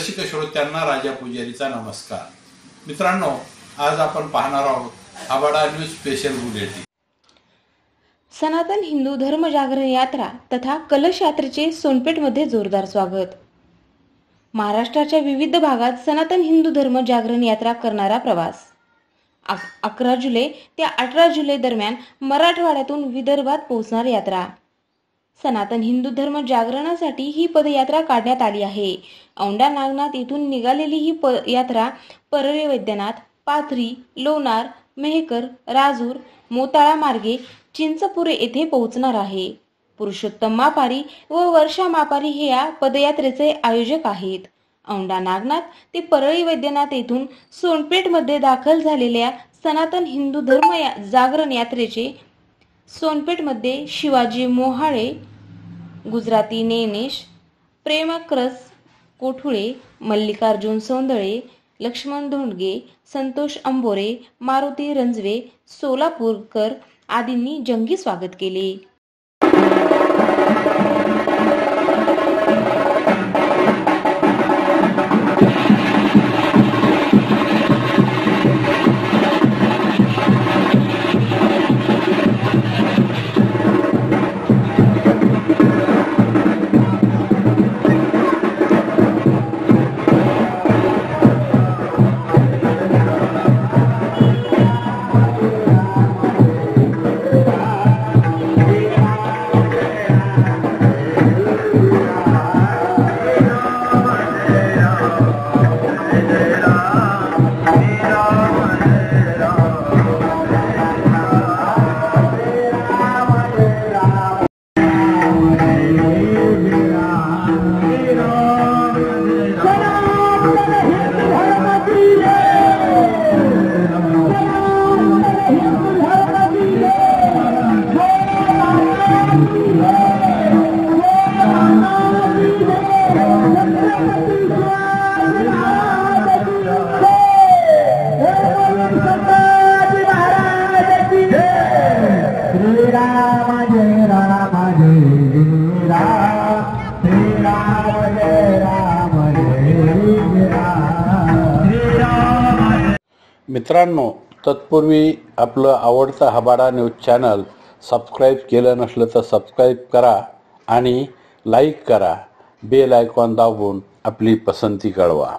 रसिक श्रोत्यांना राजा पुजारीचा नमस्कार। मित्रांनो, आज आपण पाहणार आहोत आबाडा न्यूज स्पेशल बुलेटिन। सनातन हिंदू धर्म जागरण यात्रा तथा कलश यात्रेचे सोनपेठमध्ये जोरदार स्वागत। महाराष्ट्राच्या विविध भागात सनातन हिंदू धर्म जागरण यात्रा करणारा प्रवास 11 जुलै ते 18 जुलै दरम्यान मराठवाड्यातून विदर्भात पोहोचणार यात्रा। सनातन हिंदू धर्म जागरणासाठी ही पदयात्रा काढण्यात आली आहे। औंढा नागनाथ येथून निघालेली ही यात्रा परळी वैद्यनाथ, पाथरी, लोणार, मेहकर, राजूर, मोताळा मार्गे चिंचपुरे येथे पोहोचणार आहे। पुरुषोत्तम मापारी व वर्षा मापारी हे या पदयात्रेचे आयोजक आहेत। औंढा नागनाथ ते परळी वैद्यनाथ येथून सोनपेठमध्ये दाखल झालेल्या सनातन हिंदू धर्म जागरण यात्रेचे सोनपेठमध्ये शिवाजी मोहाळे, गुजराती नेनेश, प्रेमक्रस कोठुळे, मल्लिकार्जुन सौंदळे, लक्ष्मण धोंडगे, संतोष अंबोरे, मारुती रंजवे, सोलापूरकर आदींनी जंगी स्वागत केले। मित्रांनो, तत्पूर्वी आपलं आवडतं आबाडा न्यूज चॅनल सबस्क्राईब केलं नसलं तर सबस्क्राईब करा आणि लाईक करा। बेल आयकॉन दाबून आपली पसंती कळवा।